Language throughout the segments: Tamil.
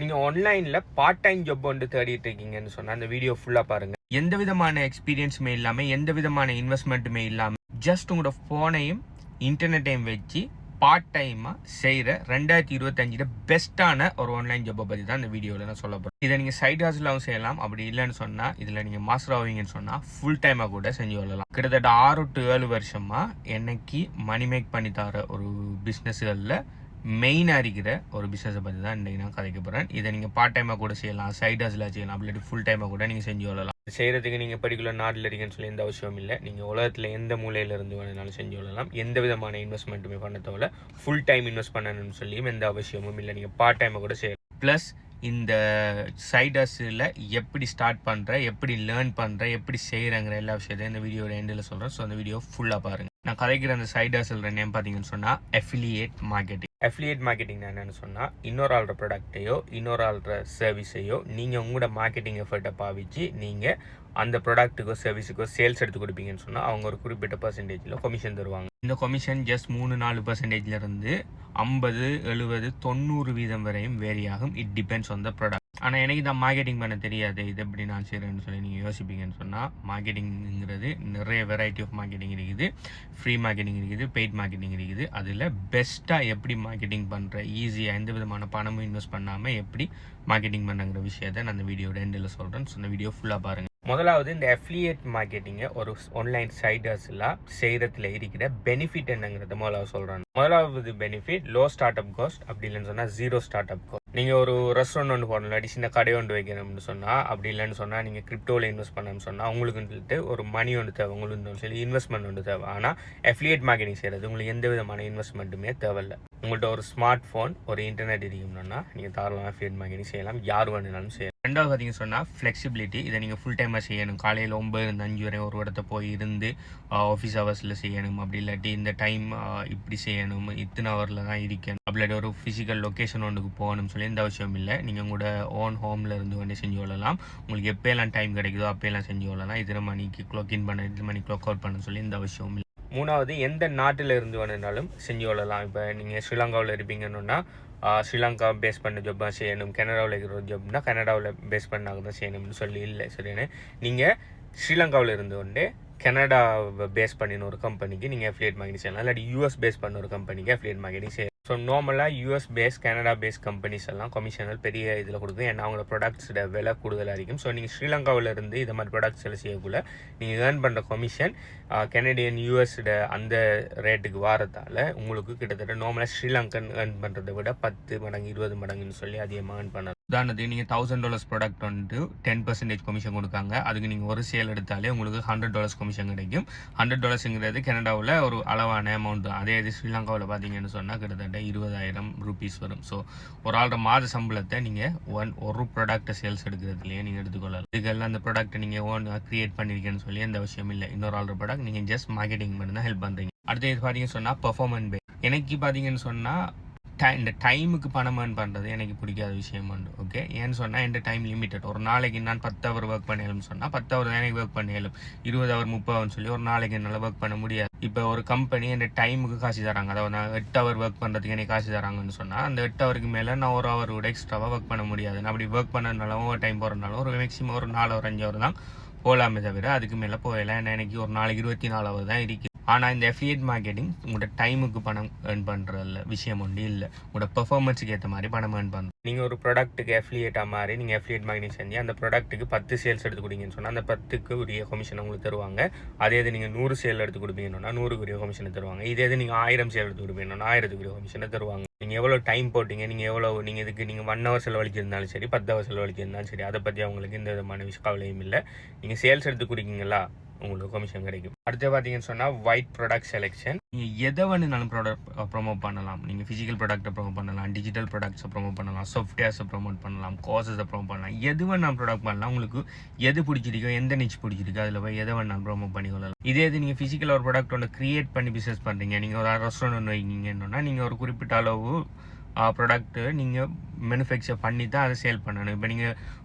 நீங்க ஆன்லைன்ல பார்ட் டைம் ஜாப் வந்து தேடிட்டு இருக்கீங்கன்னு சொன்னா அந்த வீடியோ ஃபுல்லா பாருங்க. எந்த விதமான எக்ஸ்பீரியன்ஸுமே இல்லாம, எந்த விதமான இன்வெஸ்ட்மெண்ட்டுமே இல்லாம, ஜஸ்ட் உங்களோட போனையும் இன்டர்நெட்டையும் வச்சு பார்ட் டைமா செய்யற 2025 பெஸ்டான ஒரு ஆன்லைன் ஜாப்பை பத்தி தான் இந்த வீடியோல நான் சொல்ல போறேன். இதை நீங்க சைட் ஹாஸ்லாவும் செய்யலாம். அப்படி இல்லைன்னு சொன்னா இதுல நீங்க மாஸ்டர் ஆவீங்கன்னு சொன்னா ஃபுல் டைமா கூட செஞ்சு கொள்ளலாம். கிட்டத்தட்ட 6 to 7 வருஷமா என்னைக்கு மணி மேக் பண்ணி தர ஒரு பிசினஸ்கள்ல மெயினாக இருக்கிற ஒரு பிஸ்னஸை பற்றி தான் இன்றைக்கி நான் கதைக்க போகிறேன். இதை நீங்கள் பார்ட் டைமாக கூட செய்யலாம், சைட் ஹஸ்லாக செய்யலாம், அப்படி ஃபுல் டைமாக கூட நீங்கள் செஞ்சு கொள்ளலாம். செய்கிறதுக்கு நீங்கள் பர்டிகுலர் நாட்டில் இருக்கீங்கன்னு சொல்லி எந்த அவசியம் இல்லை. நீங்கள் உலகத்தில் எந்த மூலையிலிருந்து வேணுனாலும் செஞ்சு கொள்ளலாம். எந்த விதமான இன்வெஸ்ட்மெண்ட்டுமே பண்ண தேவை, ஃபுல் டைம் இன்வெஸ்ட் பண்ணணும்னு சொல்லியும் எந்த அவசியமும் இல்லை. நீங்கள் பார்ட் டைமாக கூட செய்யலாம். ப்ளஸ் இந்த சைட் ஹஸ்ல எப்படி ஸ்டார்ட் பண்ணுறேன், எப்படி லேர்ன் பண்ணுறேன், எப்படி செய்கிறேங்கிற எல்லா விஷயத்தையும் இந்த வீடியோட எண்டில் சொல்கிறேன். ஸோ அந்த வீடியோ ஃபுல்லாக பாருங்கள். நான் கதைக்கிற அந்த சைட் ஹஸ்ல நேம் பார்த்தீங்கன்னு சொன்னால் அஃபிலியேட் மார்க்கெட்டிங். அஃபிலியேட் மார்க்கெட்டிங் என்னன்னு சொன்னால் இன்னொரு ஆள்ற ப்ராடக்டையோ இன்னொரு ஆள்ற சர்வீஸையோ நீங்கள் உங்களோட மார்க்கெட்டிங் எஃபர்ட்டை பாவிச்சு நீங்கள் அந்த ப்ராடக்ட்டுக்கோ சர்வீஸுக்கோ சேல்ஸ் எடுத்து கொடுப்பீங்கன்னு சொன்னால் அவங்க ஒரு குறிப்பிட்ட பர்சன்டேஜில் கமிஷன் தருவாங்க. இந்த கமிஷன் ஜஸ்ட் 3-4% இருந்து 50, 70, 90% வரையும் வேரி ஆகும். It depends on the product. ஆனால் எனக்கு தான் மார்க்கெட்டிங் பண்ண தெரியாது, இது எப்படி நான் செய்கிறேன்னு சொல்லி நீங்கள் யோசிப்பீங்கன்னு சொன்னால், மார்க்கெட்டிங்கிறது நிறைய வெரைட்டி ஆஃப் மார்க்கெட்டிங் இருக்குது. ஃப்ரீ மார்க்கெட்டிங் இருக்குது, பெய்ட் மார்க்கெட்டிங் இருக்குது. அதில் பெஸ்ட்டாக எப்படி மார்க்கெட்டிங் பண்ணுற, ஈஸியாக எந்த விதமான பணமும் இன்வெஸ்ட் பண்ணாமல் எப்படி மார்க்கெட்டிங் பண்ணுங்கிற விஷயத்தை நான் அந்த வீடியோட எண்டில் சொல்கிறேன். ஸோ அந்த வீடியோ ஃபுல்லாக பாருங்கள். முதலாவது இந்த அஃபிலியேட் மார்க்கெட்டிங்கை ஒரு ஆன்லைன் சைட் ஹஸ்லாம் செய்கிறதுல இருக்கிற பெனிஃபிட் என்னங்கிறத முதலாவது சொல்கிறேன். முதலாவது benefit low start up cost, அப்படி இல்லைன்னு சொன்னால் 0 ஸ்டார்ட் அப் காஸ்ட். நீங்கள் ஒரு ரெஸ்டாரண்ட் ஒன்று போடணும், இல்லாட்டி சின்ன கடை ஒன்று வைக்கணும்னு சொன்னால், அப்படி இல்லைன்னு சொன்னால் நீங்கள் கிரிப்டோவில் இன்வெஸ்ட் பண்ணணும்னு சொன்னால் உங்களுக்கு ஒரு மணி ஒன்று தேவை, உங்களுக்கு சொல்லி இன்வெஸ்ட்மெண்ட் ஒன்று தேவை. ஆனால் அஃபிலியேட் மார்க்கெட்டிங் செய்கிறது உங்களுக்கு எந்த விதமான இன்வெஸ்ட்மெண்ட்டுமே தேவையில்லை. உங்கள்கிட்ட ஒரு ஸ்மார்ட் ஃபோன், ஒரு இன்டர்நெட் இருக்கணும்னா நீங்கள் தாராளமாக அஃபிலியேட் மார்க்கெட்டிங் செய்யலாம், யார் வேணுனாலும் செய்யலாம். ரெண்டாவது பார்த்தீங்க சொன்னால் ஃப்ளெக்சிபிலிட்டி. இதை நீங்கள் ஃபுல் டைமாக செய்யணும், காலையில் 9-5 வரை ஒரு இடத்த போய் இருந்து ஆஃபீஸ் ஹவர்ஸில் செய்யணும், அப்படி இல்லாட்டி இந்த டைம் இப்படி செய்யணும், இத்தனை ஹவரில் தான் இருக்கணும், அப்படி இல்லாட்டி ஒரு ஃபிசிக்கல் லொக்கேஷன் ஒன்றுக்கு போகணும்னு சொல்லி எந்த அவசியம் இல்லை. நீங்கள் உங்களோட ஓன் ஹோமில் இருந்து வந்து செஞ்சு கொள்ளலாம். உங்களுக்கு எப்போயெல்லாம் டைம் கிடைக்குதோ அப்போயெல்லாம் செஞ்சு கொள்ளலாம். இத்தனை மணிக்கு கிளாக் இன் பண்ண, இத்தனை மணிக்கு கிளாக் அவுட் பண்ண சொல்லி எந்த அவசியமும் இல்லை. மூணாவது, எந்த நாட்டில் இருந்து வேணுனாலும் செஞ்சு கொள்ளலாம். இப்போ நீங்கள் ஸ்ரீலங்காவில் இருப்பீங்கன்னா ஸ்ரீலங்கா பேஸ் பண்ண ஜாப் தான் செய்யணும், கனடாவில் இருக்கிற ஒரு ஜாப்னா கனடாவில் பேஸ் பண்ணாக தான் செய்யணும்னு சொல்லி இல்லை. சரின்னு நீங்கள் ஸ்ரீலங்காவில் இருந்து கொண்டு கனடாவை பேஸ் பண்ணின ஒரு கம்பெனிக்கு நீங்கள் அஃபிலியேட் மார்க்கெட்டிங் செய்யலாம், இல்லாட்டி யூஎஸ் பேஸ் பண்ண ஒரு கம்பெனிக்கு அஃபிலியேட் மார்க்கெட்டிங் செய்யலாம். ஸோ நார்மலாக US base, Canada base companies எல்லாம் கமிஷனல் பெரிய இதில் கொடுக்கும், ஏன்னா அவங்களோட ப்ராடக்ட்ஸோட விலை கூடுதலாக இருக்கும். ஸோ நீங்கள் ஸ்ரீலங்காவில் இருந்து இது மாதிரி ப்ராடக்ட்ஸ் எல்லாம் செய்யக்குள்ள நீங்கள் ஏர்ன் பண்ணுற கமிஷன் கனடியன் யூஎஸோட அந்த ரேட்டுக்கு வரதால உங்களுக்கு கிட்டத்தட்ட நார்மலாக ஸ்ரீலங்கன் ஏர்ன் பண்ணுறதை விட 10 மடங்கு 20 மடங்குன்னு சொல்லி அதிகமாக ஏர்ன் பண்ணலாம். உதாரணத்துக்கு நீங்கள் $1000 ப்ராடக்ட் வந்து 10% கமிஷன் கொடுக்காங்க. அதுக்கு நீங்கள் ஒரு சேல் எடுத்தாலே உங்களுக்கு $100 கமிஷன் கிடைக்கும். $100ங்கிறது கனடாவில் ஒரு அளவான அமௌண்ட் தான். அதே இது ஸ்ரீலங்காவில் பார்த்தீங்கன்னு சொன்னால் கிட்டத்தட்ட 20,000 ரூபீஸ் வரும். ஸோ ஒரு ஆளோட மாத சம்பளத்தை நீங்கள் ஒரு ப்ராடக்ட்டை சேல்ஸ் எடுக்கிறதுலையே நீங்கள் எடுத்துக்கொள்ளலாம். இதுக்கெல்லாம் அந்த ப்ராடக்ட்டை நீங்கள் ஓன் கிரியேட் பண்ணியிருக்கேன்னு சொல்லி எந்த அவசியம் இல்லை. இன்னொரு ஆளோட ப்ராடக்ட் நீங்கள் ஜஸ்ட் மார்க்கெட்டிங் பண்ணி தான் ஹெல்ப் பண்ணுறீங்க. அடுத்து இது பார்த்தீங்கன்னு சொன்னால் பெர்ஃபார்மன்ஸ் பேஸ். எனக்கு பார்த்தீங்கன்னு சொன்னால் இந்த டைமுக்கு பணம் ஏர்ன் பண்ணுறது எனக்கு பிடிக்காத விஷயம் உண்டு. ஓகே, ஏன்னு சொன்னால் எந்த டைம் லிமிட்டட். ஒரு நாளைக்கு நான் 10 ஹவர் ஒர்க் பண்ணேன்னு சொன்னால் 10 ஹவர் தான் எனக்கு ஒர்க் பண்ணேலும், 20 ஹவர் 30 ஹவர்னு சொல்லி ஒரு நாளைக்கு என்னால் ஒர்க் பண்ண முடியாது. இப்போ ஒரு கம்பெனி என் டைமுக்கு காசு தராங்க, அதாவது நான் 8 ஹவர் ஒர்க் பண்ணுறதுக்கு எனக்கு காசு தராங்கன்னு சொன்னால் அந்த 8 ஹவருக்கு மேலே நான் ஒரு ஹவர் கூட எக்ஸ்ட்ராவாக ஒர்க் பண்ண முடியாது. நான் அப்படி ஒர்க் பண்ணனாலும் ஓவர் டைம் போகிறனாலும் ஒரு மேக்ஸிமம் ஒரு 4 ஹவர் 5 ஹவர் தான் போகலாமே தவிர அதுக்கு மேலே போகலாம். ஏன்னா எனக்கு ஒரு நாளைக்கு 24 ஹவர் தான் இருக்குது. ஆனால் இந்த அஃபிலியேட் மார்க்கெட்டிங் உங்களோட டைமுக்கு பணம் ஏர்ன் பண்ணுறதில்ல விஷயம் ஒன்று இல்லை, உங்களோட பெர்ஃபார்மன்ஸுக்கு ஏற்ற மாதிரி பணம் ஏர்ன் பண்ணுறோம். நீங்கள் ஒரு ப்ராடக்ட்டுக்கு அஃபிலியேட்டாக மாதிரி நீங்கள் அஃபிலியேட் மார்க்கெட்டிங் செஞ்சு அந்த ப்ராடக்ட்டுக்கு 10 சேல்ஸ் எடுத்து கொடுங்கன்னு சொன்னால் அந்த 10க்கு உரிய கமிஷன் உங்களுக்கு தருவாங்க. அதே இது நீங்கள் 100 சேல் எடுத்து கொடுப்பீங்கன்னா 100க்கு உரிய கமிஷனை தருவாங்க. இதே இது நீங்கள் 1000 சேல் எடுத்து கொடுப்பீங்கன்னா 1000க்கு உரிய கமிஷனை தருவாங்க. நீங்கள் எவ்வளோ டைம் போட்டிங்க, நீங்கள் இதுக்கு நீங்கள் 1 ஹவர் செலவழிச்சிருந்தாலும் சரி, 10 ஹவர் செலவழிச்சிருந்தாலும் சரி, அதை பற்றி அவங்களுக்கு எந்த விதமான கவலையும் இல்லை. நீங்கள் சேல்ஸ் எடுத்து கொடுக்கீங்களா உங்களுக்கு கமிஷன் கிடைக்கும். அடுத்து பார்த்தீங்கன்னு சொன்னால் ஒயிட் ப்ராடக்ட் செலெக்ஷன். நீங்கள் எதை வேணுனாலும் ப்ராடக்ட் ப்ரொமோட் பண்ணலாம். நீங்கள் ஃபிசிக்கல் ப்ராடக்ட்டை ப்ரொமோட் பண்ணலாம், டிஜிட்டல் ப்ராடக்ட்ஸை ப்ரொமோட் பண்ணலாம், சாஃப்ட்வேர்ஸை ப்ரொமோட் பண்ணலாம், கோர்ஸஸை ப்ரொமோட் பண்ணலாம். எது வேணாலும் ப்ராடக்ட் பண்ணலாம். உங்களுக்கு எது பிடிச்சிருக்கோ, எந்த நிச் பிடிச்சிருக்கோ அதில் போய் எதை வேணாலும் ப்ரொமோட் பண்ணிக்கொள்ளலாம். இதே இது நீங்கள் ஃபிசிக்கல் ஒரு ப்ராடக்ட் ஒன்று கிரியேட் பண்ணி பிஸ்னஸ் பண்ணுறீங்க, நீங்கள் ஒரு ரெஸ்டாரண்ட் ஒன்று வைக்கீங்கன்னா நீங்கள் ஒரு குறிப்பிட்ட அளவு ப்ராடக்ட்டு நீங்கள் மேனுஃபேக்சர் பண்ணி தான் அதை சேல் பண்ணணும். இப்போ நீங்கள்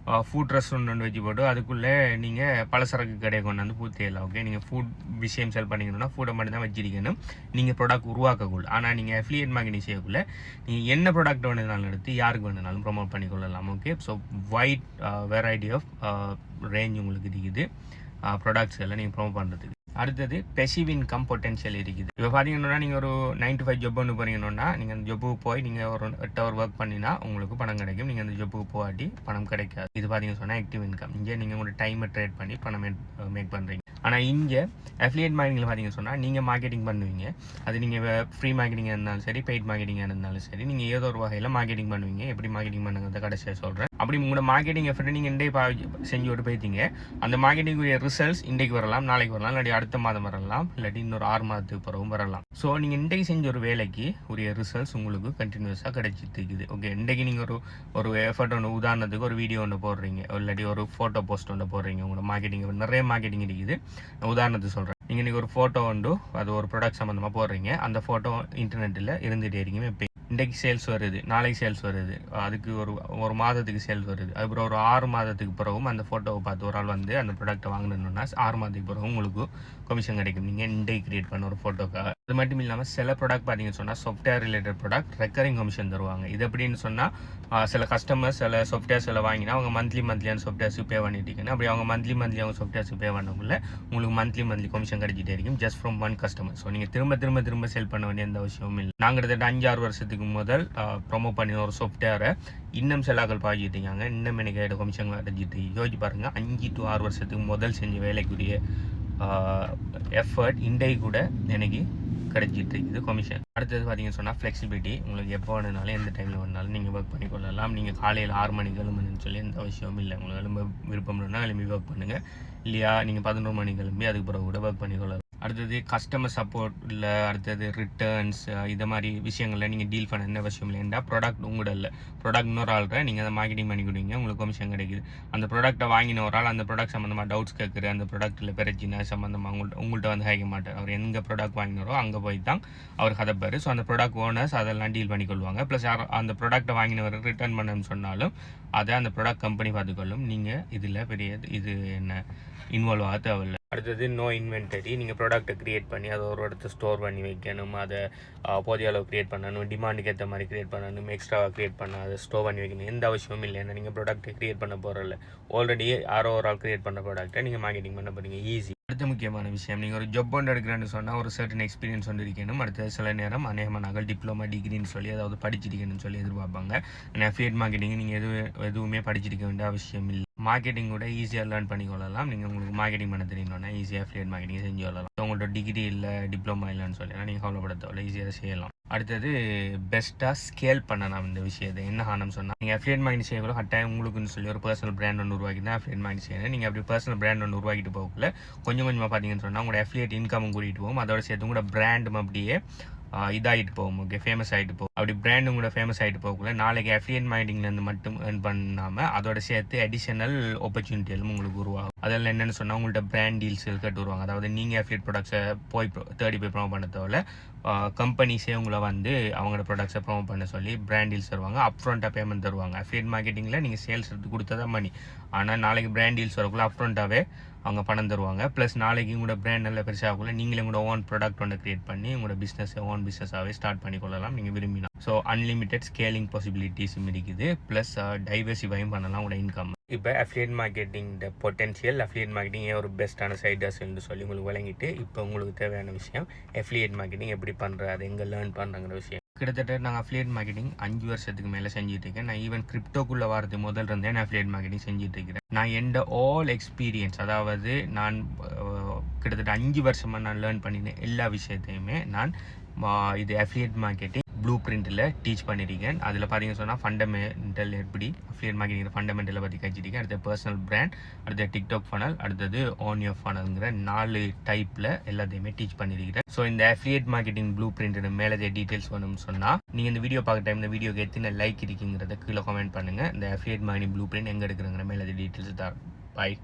ஃபுட் ரெஸ்டாரண்ட் ஒன்று வச்சு போட்டு அதுக்குள்ளே நீங்கள் பலசரக்கு கடையை கொண்டு வந்து பூத்தேலாம். ஓகே, நீங்கள் ஃபுட் விஷயம் செல் பண்ணிக்கணும்னா ஃபுட்டை மட்டும் தான் வச்சிருக்கணும், நீங்கள் ப்ராடக்ட் உருவாக்கக்குள்ள. ஆனால் நீங்கள் அஃபிலியேட் மார்க்கெட்டிங் செய்யக்குள்ள நீங்கள் என்ன ப்ராடக்ட் வேணுனாலும் எடுத்து யாருக்கு வேணுனாலும் ப்ரொமோட் பண்ணிக்கொள்ளலாம். Okay, so wide variety of range உங்களுக்கு இருக்குது ப்ராடக்ட்ஸ் எல்லாம் நீங்கள் ப்ரொமோட் பண்ணுறதுக்கு. அடுத்தது பெசிவ் இன்கம் பொட்டென்ஷியல் இருக்குது. இப்போ பார்த்தீங்கன்னா நீங்கள் ஒரு 9 to 5 ஜாப் ஒன்று போகிறீங்கன்னா நீங்கள் அந்த ஜாப்புக்கு போய் நீங்கள் ஒரு 8 hour ஒர்க் பண்ணினா உங்களுக்கு பணம் கிடைக்கும். நீங்கள் அந்த ஜாப்புக்கு போகாட்டி பணம் கிடைக்காது. இது பார்த்தீங்கன்னு சொன்னால் ஆக்டிவ் இன்கம். இங்கே நீங்கள் உங்களோட டைமை ட்ரேட் பண்ணி பணம் மேக் பண்ணுறீங்க. ஆனால் இங்கே அஃபிலியேட் மார்க்கெட்டிங்கில் பார்த்தீங்கன்னு சொன்னால் நீங்கள் மார்க்கெட்டிங் பண்ணுவீங்க. அது நீங்கள் ஃப்ரீ மார்க்கெட்டிங்காக இருந்தாலும் சரி, பெய்ட் மார்க்கெட்டிங்காக இருந்தாலும் சரி, நீங்கள் ஏதோ ஒரு வகையில் மார்க்கெட்டிங் பண்ணுவீங்க. எப்படி மார்க்கெட்டிங் பண்ணுங்கிறத கடைசியாக சொல்கிறேன். அப்படி உங்களோட மார்க்கெட்டிங் எஃபர்ட் நீங்கள் இன்றைய செஞ்சு விட்டு போயிட்டீங்க. அந்த மார்க்கெட்டிங்குரிய ரிசல்ட்ஸ் இன்றைக்கு வரலாம், நாளைக்கு வரலாம், இல்லாட்டி அடுத்த மாதம் வரலாம், இல்லாட்டி இன்னொரு 6 மாதத்துக்கு பிறகும் வரலாம். ஸோ நீங்கள் இன்றைக்கு செஞ்ச ஒரு வேலைக்கு உரிய ரிசல்ட்ஸ் உங்களுக்கு கண்டினியூஸாக கிடைச்சிட்டு இருக்குது. ஓகே, இன்றைக்கு நீங்கள் ஒரு எஃபர்ட் ஒன்று, உதாரணத்துக்கு ஒரு வீடியோ ஒன்று போடுறீங்க, இல்லாட்டி ஒரு ஃபோட்டோ போஸ்ட் ஒன்று போடுறீங்க. உங்களோட மார்க்கெட்டிங் நிறைய மார்க்கெட்டிங் இருக்குது. உதாரணத்துக்கு சொல்கிறேன், நீங்கள் இன்றைக்கி ஒரு ஃபோட்டோ உண்டு, அது ஒரு ப்ராடக்ட் சம்மந்தமாக போடுறீங்க. அந்த ஃபோட்டோ இன்டர்நெட்டில் இருந்துகிட்டே இருக்கீங்க. இப்போ இன்றைக்கு சேல்ஸ் வருது, நாளைக்கு சேல்ஸ் வருது, அதுக்கு ஒரு மாதத்துக்கு சேல்ஸ் வருது. அதுக்கப்புறம் ஒரு 6 மாதத்துக்கு பிறகும் அந்த ஃபோட்டோவை பார்த்து ஒரு ஆள் வந்து அந்த ப்ராடக்ட்டை வாங்கணுன்னா 6 மாதத்துக்கு பிறகு உங்களுக்கு கமிஷன் கிடைக்கும், நீங்கள் இன்றைக்கு கிரியேட் பண்ண ஒரு ஃபோட்டோக்காக. அது மட்டும் இல்லாமல் சில ப்ராடக்ட் பார்த்தீங்கன்னு சொன்னால் software related product recurring commission தருவாங்க. இது எப்படின்னு சொன்னால் சில கஸ்டமர்ஸ் சில சாஃப்ட்வேர்ஸ் எல்லாம் வாங்கினா அவங்க மந்த்லியான சாஃப்ட்வேர்ஸுக்கு பே பண்ணிட்டு அப்படி அவங்க மந்த்லி அவங்க சாஃப்ட்வேர்ஸுக்கு பே பண்ணக்குள்ள உங்களுக்கு மந்த்லி கமிஷன் கிடைச்சிட்டே இருக்கும், just from one customer. So நீங்கள் திரும்ப செல் பண்ண வேண்டிய எந்த விஷயமும் இல்லை. நாங்கள் கிட்டத்தட்ட 5-6 வருஷத்துக்கு முதல் ப்ரொமோட் பண்ணின ஒரு சாஃப்ட்வேரை இன்னும் செல்லாக்கள் பாய்ச்சிட்டீங்க, இன்னும் எனக்கு கமிஷன் கிடைச்சிட்டு. யோசிச்சு பாருங்கள், 5 to 6 வருஷத்துக்கு முதல் செஞ்ச வேலைக்குரிய எஃபர்ட் இன்றைக்கு கூட எனக்கு கிடைச்சிட்டு இது கமிஷன். அடுத்தது பார்த்தீங்கன்னு சொன்னால் ஃப்ளெக்சிபிலிட்டி. உங்களுக்கு எப்போ வேணுனாலும் எந்த டைமில் வேணுனாலும் நீங்கள் ஒர்க் பண்ணிக்கொள்ளலாம். நீங்கள் காலையில் 6 மணிக்கு எழும்புன்னு சொல்லி எந்த அவசியமும் இல்லை. உங்களுக்கு எழும்ப விருப்பம் இல்லைன்னா எழும்பி ஒர்க் பண்ணுங்கள், இல்லையா நீங்கள் 11 மணிக்கு எழும்பி அதுக்கு பிறகு கூட ஒர்க் பண்ணிக்கொள்ளலாம். அடுத்தது கஸ்டமர் சப்போர்ட் இல்லை, அடுத்தது ரிட்டர்ன்ஸ், இதை மாதிரி விஷயங்களில் நீங்கள் டீல் பண்ண என்ன அவசியம் இல்லைன்னா ப்ராடக்ட் உங்களோட இல்லை, ப்ராடக்ட் இன்னொரு ஆள்கிட்ட நீங்கள் அதை மார்க்கெட்டிங் பண்ணி கொடுங்க, உங்களுக்கு கமிஷன் கிடைக்குது. அந்த ப்ராடக்ட்டை வாங்கின ஒரு ஆள் அந்த ப்ராடக்ட் சம்மந்தமாக டவுட்ஸ் கேட்குற, அந்த ப்ராடக்ட்டில் பிரச்சனை சம்மந்தமாக உங்கள்கிட்ட வந்து கேட்க மாட்டார். அவர் எங்கே ப்ராடக்ட் வாங்கினாரோ அங்கே போய் தான் அவர் கதைப்பார். ஸோ அந்த ப்ராடக்ட் ஓனர்ஸ் அதெல்லாம் டீல் பண்ணிக்கொள்வாங்க. ப்ளஸ் அந்த ப்ராடக்ட்டை வாங்கினவர் ரிட்டர்ன் பண்ணணும்னு சொன்னாலும் அதை அந்த ப்ராடக்ட் கம்பெனி பார்த்துக்கொள்ளும். நீங்கள் இதில் பெரிய இது என்ன இன்வால்வ் ஆக தேவையில்லை. அடுத்தது நோ இன்வென்டரி. நீங்கள் ப்ராடக்ட்டை க்ரியேட் பண்ணி அதை ஒரு இடத்த ஸ்டோர் பண்ணி வைக்கணும், அதை போதிய அளவு க்ரியேட் பண்ணணும், டிமாண்டுக்கு ஏற்ற மாதிரி க்ரியேட் பண்ணணும், எக்ஸ்ட்ராவாக க்ரியேட் பண்ண அதை ஸ்டோர் பண்ணி வைக்கணும், எந்த அவசியமும் இல்லை. ஏன்னா நீங்கள் ப்ராடக்ட்டை க்ரியேட் பண்ண போகிறதில்ல, ஆல்ரெடி யாரோ ஒரு ஆள் க்ரியேட் பண்ண ப்ராடக்ட்டை நீங்கள் மார்க்கெட்டிங் பண்ண போகிறீங்க, ஈஸி. அடுத்த முக்கியமான விஷயம், நீங்கள் ஒரு ஜாப் ஒன்று எடுக்கிறேன்னு சொன்னால் ஒரு சர்டன் எக்ஸ்பீரியன்ஸ் ஒன்று இருக்கணும். அடுத்தது சில நேரம் அநேகமான டிப்ளமா டிகிரின்னு சொல்லி அதாவது படிச்சிருக்கணும்னு சொல்லி எதிர்பார்ப்பாங்க. ஆனால் அஃபிலியேட் மார்க்கெட்டிங் நீங்கள் எதுவுமே படிச்சிருக்க வேண்டிய அவசியம் இல்லை. மார்க்கெட்டிங் கூட ஈஸியாக லேர்ன் பண்ணிக்கொள்ளலாம். நீங்கள் உங்களுக்கு மார்க்கெட்டிங் பண்ண தெரியணும்னா ஈஸியாக அஃபிலியேட் மார்க்கெட்டிங் செஞ்சு கொள்ளலாம். உங்களோட டிகிரி இல்லை, டிப்ளமா இல்லைன்னு சொல்லி நீங்கள் கவலைப்பட தேவையில்ல, ஈஸியாக செய்யலாம். அடுத்தது பெஸ்ட்டாக ஸ்கேல் பண்ணலாம் இந்த விஷயத்தை. என்ன காரணம் சொன்னால், நீங்கள் அஃபிலியேட் மார்க்கெட்டிங் செய்யக்கூட கட்டாயம் உங்களுக்குன்னு சொல்லி ஒரு பர்சனல் பிராண்ட் ஒன்று உருவாக்கி தான் அஃபிலியேட் மார்க்கெட்டிங் செய்யணும். நீங்கள் அப்படி பர்சனல் பிராண்ட் ஒன்று உருவாக்கிட்டு போகக்குள்ள கொஞ்சமாக பார்த்தீங்கன்னு சொன்னால் உங்களோட அஃபிலியேட் இன்கமும் கூட்டிகிட்டு போகும், அதோட சேர்த்து உங்களோட பிராண்டும் அப்படியே இதாகிட்டு போகும். ஓகே, ஃபேமஸ் ஆகிட்டு போகும். அப்படி பிராண்டும் கூட ஃபேமஸ் ஆகிட்டு போகக்குள்ள நாளைக்கு அஃபிலியேட் மார்க்கெட்டிங்லேருந்து மட்டும் ஏர்ன் பண்ணாமல் அதோட சேர்த்து அடிஷனல் ஆப்பர்ச்சுனிட்டிகளும் உங்களுக்கு உருவாகும். அதெல்லாம் என்னென்னு சொன்னால் உங்கள்கிட்ட பிராண்ட் டீல்ஸ் கட்டு வருவாங்க. அதாவது நீங்கள் அஃபிலியேட் ப்ராடக்ட்ஸை தேடி போய் ப்ரொமோட் பண்ண தேவையில்ல, கம்பெனிஸே உங்களை வந்து அவங்களோட ப்ராடக்ட்ஸை ப்ரொமோட் பண்ண சொல்லி பிராண்ட் டீல்ஸ் தருவாங்க, அப்ஃப்ரண்ட்டாக பேமெண்ட் தருவாங்க. அஃபிலியேட் மார்க்கெட்டிங்கில் நீங்கள் சேல்ஸ் எடுத்து கொடுத்ததான் மணி. ஆனால் நாளைக்கு பிராண்ட் டீல்ஸ் வரக்குள்ள அப்ஃப்ரண்ட்டாகவே அவங்க பணம் தருவாங்க. ப்ளஸ் நாளைக்கு உங்களோட பிராண்ட் நல்லா பெருசாகக்குள்ள நீங்களே உங்களோட ஓன் ப்ராடக்ட் ஒன்று க்ரியேட் பண்ணி உங்களோட பிஸ்னஸை ஓன் பிஸ்னஸாகவே ஸ்டார்ட் பண்ணிக்கொள்ளலாம் நீங்கள் விரும்பினா. ஸோ அன்லிமிட்டெட் ஸ்கேலிங் பாசிபிலிட்டிஸும் இருக்குது, ப்ளஸ் டைவர்சிஃபையும் பண்ணலாம் உங்களோட இன்கம். இப்போ affiliate marketing potential, affiliate marketing ஒரு பெஸ்ட்டான சைடஸ்ன்னு சொல்லி உங்களுக்கு வழங்கிட்டு இப்போ உங்களுக்கு தேவையான விஷயம் அஃபிலியேட் மார்க்கெட்டிங் எப்படி பண்ணுறது, அது எங்கே லேர்ன் பண்ணுறங்கிற விஷயம். கிட்டத்தட்ட நாங்கள் அஃபிலியேட் மார்க்கெட்டிங் 5 வருஷத்துக்கு மேலே செஞ்சுட்டு இருக்கேன். நான் ஈவன் கிரிப்டோக்குள்ளே வரது முதல் இருந்தே நான் அஃபிலியேட் மார்க்கெட்டிங் செஞ்சுட்டு இருக்கிறேன். நான் எந்த ஆல் எக்ஸ்பீரியன்ஸ், அதாவது நான் கிட்டத்தட்ட 5 வருஷமாக நான் லேர்ன் பண்ணினேன் எல்லா விஷயத்தையுமே நான் இது அஃபிலியேட் மார்க்கெட்டிங் ப்ளூ பிரிண்டில் டீச் பண்ணியிருக்கேன். அதில் பார்த்தீங்கன்னு சொன்னால் ஃபண்டமெண்டல் எப்படி அஃபிலியேட் மார்க்கெட்டிங் ஃபண்டமெண்டலை பற்றி கழிச்சிருக்கேன். அடுத்த பர்சனல் பிராண்ட், அடுத்த டிக்டாக் ஃபனல், அடுத்தது ஆன் யோர் ஃபனல்ங்கிற 4 டைப்பில் எல்லாத்தையுமே டீச் பண்ணியிருக்கிறேன். ஸோ இந்த அஃபிலியேட் மார்க்கெட்டிங் ப்ளூ பிரிண்ட் மேலே டீட்டெயில்ஸ் வேணும்னு சொன்னால் நீங்கள் இந்த வீடியோ பார்க்குற டைம் இந்த வீடியோக்கு எத்தனை லைக் இருக்குங்கிறத கீழே கமெண்ட் பண்ணுங்கள். இந்த அஃபிலியேட் மார்க்கெட்டிங் ப்ளூ பிரிண்ட் எங்கே எடுக்கிறங்கிற மேலே டீட்டெயில்ஸ் தரேன். பாய்.